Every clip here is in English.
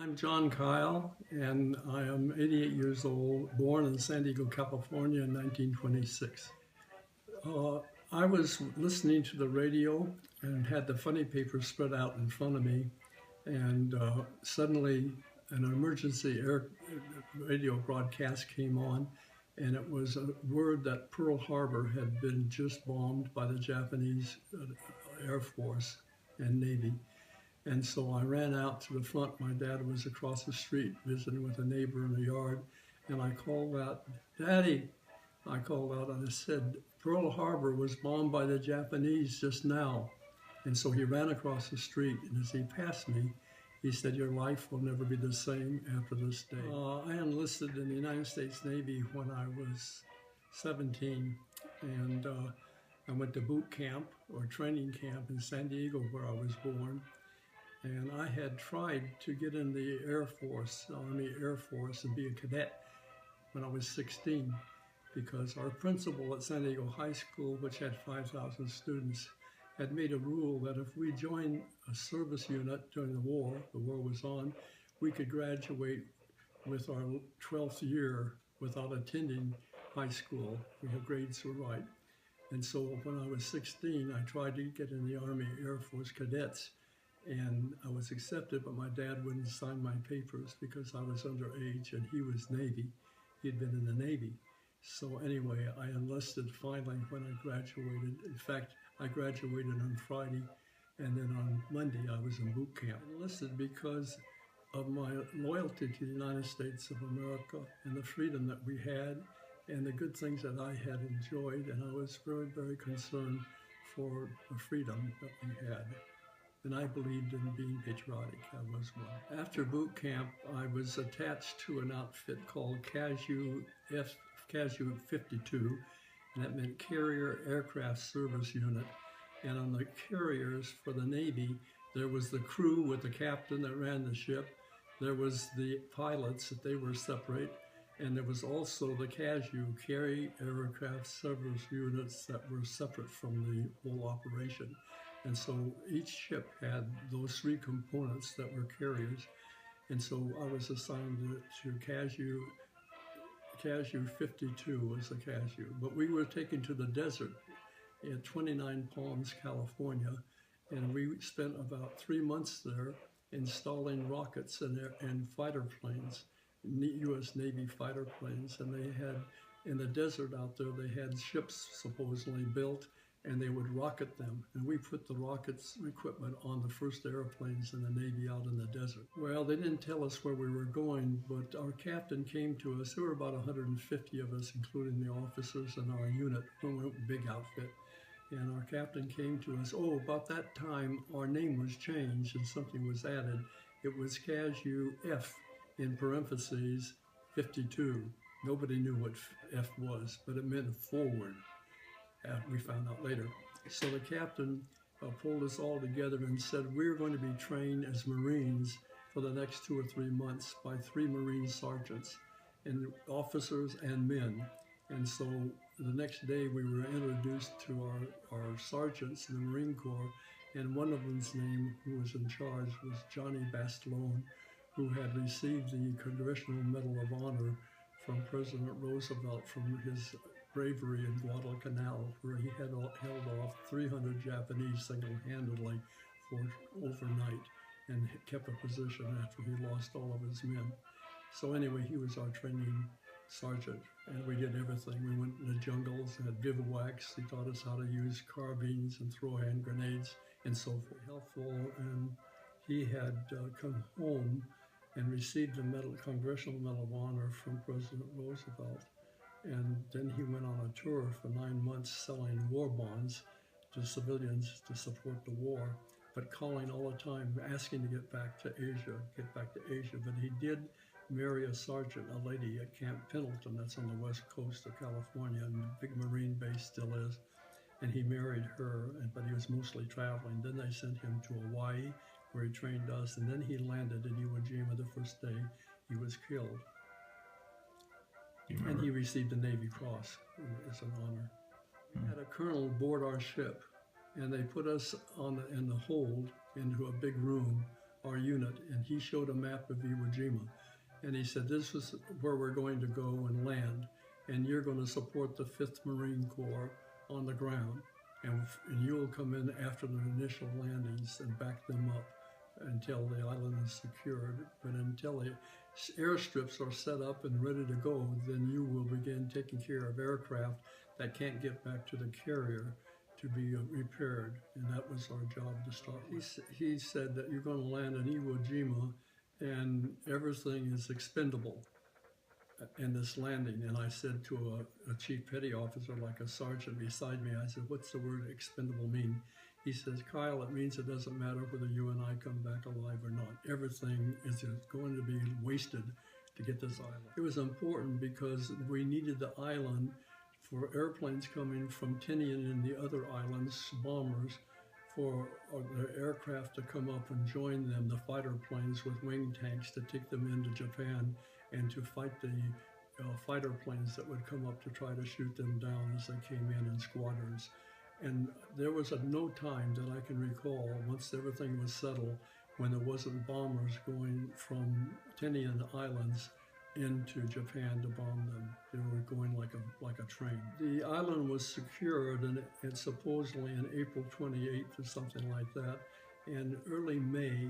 I'm John Kyle, and I am 88 years old, born in San Diego, California in 1926. Uh, I was listening to the radio and had the funny paper spread out in front of me, and suddenly an emergency air radio broadcast came on, and it was a word that Pearl Harbor had been just bombed by the Japanese Air Force and Navy. And so I ran out to the front. My dad was across the street visiting with a neighbor in the yard. And I called out, "Daddy," I called out and I said, "Pearl Harbor was bombed by the Japanese just now." And so he ran across the street, and as he passed me, he said, "Your life will never be the same after this day." I enlisted in the United States Navy when I was 17, and I went to boot camp or training camp in San Diego where I was born. And I had tried to get in the Air Force, Army Air Force, and be a cadet when I was 16, because our principal at San Diego High School, which had 5,000 students, had made a rule that if we joined a service unit during the war was on, we could graduate with our 12th year without attending high school. Our grades were right. And so when I was 16, I tried to get in the Army Air Force cadets. And I was accepted, but my dad wouldn't sign my papers because I was underage and he was Navy. He had been in the Navy. So anyway, I enlisted finally when I graduated. In fact, I graduated on Friday, and then on Monday I was in boot camp. I enlisted because of my loyalty to the United States of America and the freedom that we had and the good things that I had enjoyed, and I was very, very concerned for the freedom that we had. And I believed in being patriotic. I was one. After boot camp, I was attached to an outfit called Casu 52, and that meant Carrier Aircraft Service Unit. And on the carriers for the Navy, there was the crew with the captain that ran the ship. There was the pilots, that they were separate. And there was also the CASU, Carrier Aircraft Service Units, that were separate from the whole operation. And so each ship had those three components that were carriers. And so I was assigned to CASU 52 was the CASU. But we were taken to the desert at 29 Palms, California. And we spent about 3 months there installing rockets and fighter planes, U.S. Navy fighter planes. And they had, in the desert out there, they had ships supposedly built, and they would rocket them. And we put the rockets equipment on the first airplanes in the Navy out in the desert. Well, they didn't tell us where we were going, but our captain came to us. There were about 150 of us, including the officers in our unit, a big outfit. And our captain came to us. Oh, about that time, our name was changed and something was added. It was CASU F, in parentheses, 52. Nobody knew what F was, but it meant forward. We found out later. So the captain pulled us all together and said, "We're going to be trained as Marines for the next 2 or 3 months by 3 Marine sergeants, and officers and men." And so the next day we were introduced to our sergeants in the Marine Corps, and one of them's name, who was in charge, was Johnny Bastalone, who had received the Congressional Medal of Honor from President Roosevelt from his bravery in Guadalcanal, where he had held off 300 Japanese single-handedly for overnight and kept a position after he lost all of his men. So anyway, he was our training sergeant, and we did everything. We went in the jungles and had bivouacs. He taught us how to use carbines and throw hand grenades and so forth. Helpful, and he had come home and received the Congressional Medal of Honor from President Roosevelt. And then he went on a tour for 9 months selling war bonds to civilians to support the war, but calling all the time, asking to get back to Asia. But he did marry a sergeant, a lady at Camp Pendleton, that's on the west coast of California, and the big Marine base still is. And he married her, but he was mostly traveling. Then they sent him to Hawaii, where he trained us, and then he landed in Iwo Jima the first day he was killed. And he received the Navy Cross as an honor. We had a colonel board our ship, and they put us in the hold into a big room our unit, and he showed a map of Iwo Jima. And he said, this is where we're going to go and land, and you're going to support the 5th Marine Corps on the ground, and you'll come in after the initial landings and back them up until the island is secured. But until the airstrips are set up and ready to go, then you will begin taking care of aircraft that can't get back to the carrier to be repaired, and that was our job to start with. He said that you're going to land in Iwo Jima and everything is expendable in this landing. And I said to a chief petty officer, like a sergeant beside me, I said, what's the word expendable mean? He says, Kyle, it means it doesn't matter whether you and I come back alive or not. Everything is going to be wasted to get this island. It was important because we needed the island for airplanes coming from Tinian and the other islands, bombers, for the aircraft to come up and join them, the fighter planes with wing tanks to take them into Japan and to fight the fighter planes that would come up to try to shoot them down as they came in squadrons. And there was at no time that I can recall, once everything was settled, when there wasn't bombers going from Tinian Islands into Japan to bomb them. They were going like a train. The island was secured, and supposedly in April 28th or something like that. And early May,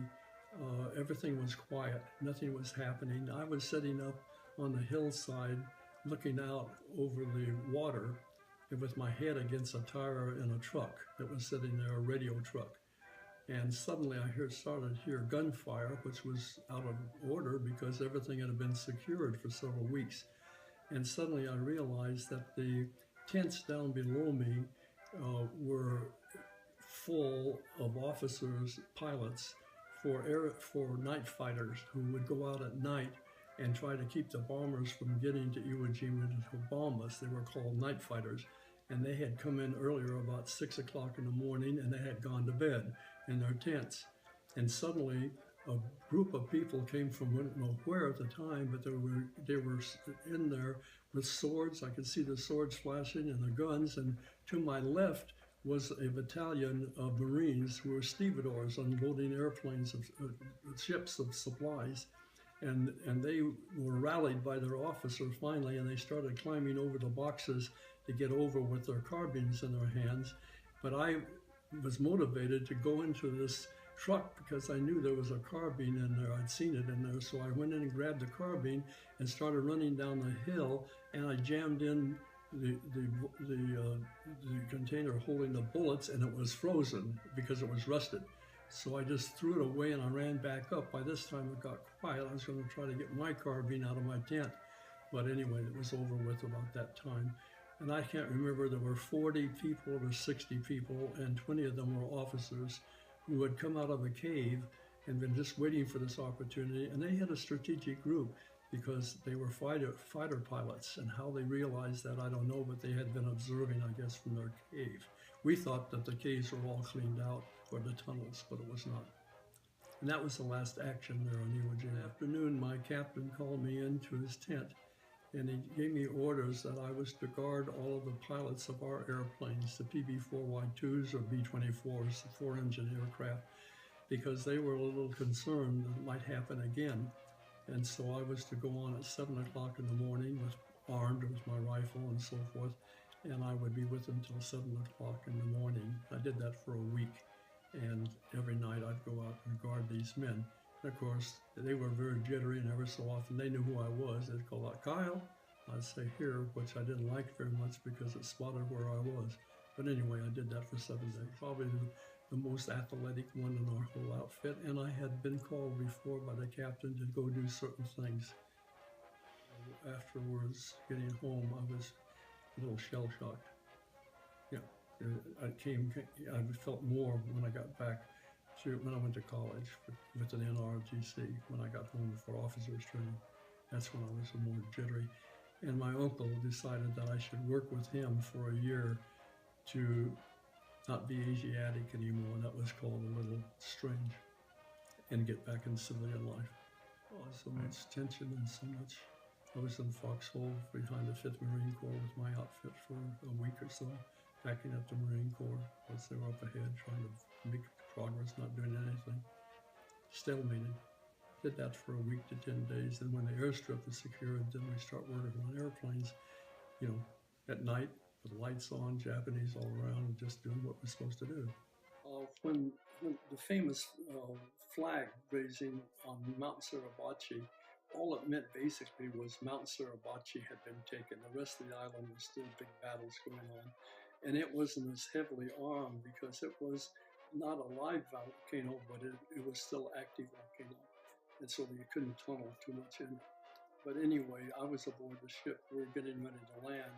everything was quiet. Nothing was happening. I was sitting up on the hillside looking out over the water with my head against a tire in a truck that was sitting there, a radio truck. And suddenly I started to hear gunfire, which was out of order because everything had been secured for several weeks. And suddenly I realized that the tents down below me were full of officers, pilots, for night fighters who would go out at night and try to keep the bombers from getting to Iwo Jima to bomb us. They were called night fighters. And they had come in earlier about 6 o'clock in the morning, and they had gone to bed in their tents. And suddenly a group of people came from, I don't know where at the time, but they were in there with swords. I could see the swords flashing and the guns. And to my left was a battalion of Marines who were stevedores unloading airplanes of ships of supplies. And they were rallied by their officer finally, and they started climbing over the boxes to get over with their carbines in their hands. But I was motivated to go into this truck because I knew there was a carbine in there. I'd seen it in there. So I went in and grabbed the carbine and started running down the hill, and I jammed in the container holding the bullets, and it was frozen because it was rusted. So I just threw it away and I ran back up. By this time it got quiet. I was going to try to get my carbine out of my tent. But anyway, it was over with about that time. And I can't remember, there were 40 people or 60 people, and 20 of them were officers who had come out of a cave and been just waiting for this opportunity. And they had a strategic group because they were fighter pilots, and how they realized that, I don't know, but they had been observing, I guess, from their cave. We thought that the caves were all cleaned out, or the tunnels, but it was not. And that was the last action there on Iwo Jima. Afternoon, my captain called me into his tent, and he gave me orders that I was to guard all of the pilots of our airplanes, the PB-4Y2s or B-24s, the 4-engine aircraft, because they were a little concerned that it might happen again. And so I was to go on at 7 o'clock in the morning, armed with my rifle and so forth, and I would be with them till 7 o'clock in the morning. I did that for a week, and every night I'd go out and guard these men. And of course, they were very jittery, and every so often they knew who I was. They'd call out, Kyle. I'd say here, which I didn't like very much because it spotted where I was. But anyway, I did that for 7 days. Probably the most athletic one in our whole outfit, and I had been called before by the captain to go do certain things. Afterwards, getting home, I was a little shell-shocked. Yeah, I felt more when I got back when I went to college with an NROTC, when I got home for officers training. That's when I was more jittery. And my uncle decided that I should work with him for a year to not be Asiatic anymore, and that was called a little strange, and get back in civilian life. Oh, so much tension and so much. I was in Foxhole behind the 5th Marine Corps with my outfit for a week or so, backing up the Marine Corps as they were up ahead trying to make progress, not doing anything. stalemating. Did that for a week to 10 days. And when the airstrip is secured, then we start working on airplanes, you know, at night with lights on, Japanese all around, just doing what we're supposed to do. When the famous flag raising on Mount Suribachi, all it meant basically was Mount Suribachi had been taken. The rest of the island was still big battles going on. And it wasn't as heavily armed because it was not a live volcano, but it was still active volcano. And so you couldn't tunnel too much in it. But anyway, I was aboard the ship. We were getting ready to land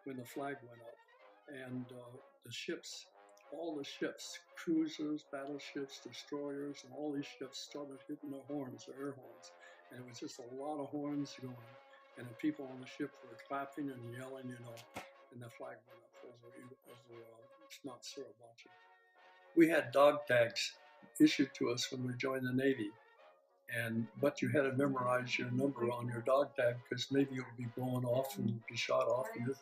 when the flag went up. And the ships, all the ships, cruisers, battleships, destroyers, and all these ships started hitting their horns, their air horns. And it was just a lot of horns going. And the people on the ship were clapping and yelling, and the flag went up over Mount Suribachi. We had dog tags issued to us when we joined the Navy, but you had to memorize your number on your dog tag because maybe you would be blown off and be shot off, and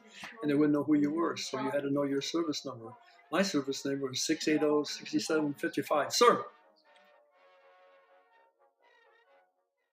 they wouldn't know who you were. So you had to know your service number. My service number was 680-6755. Sir,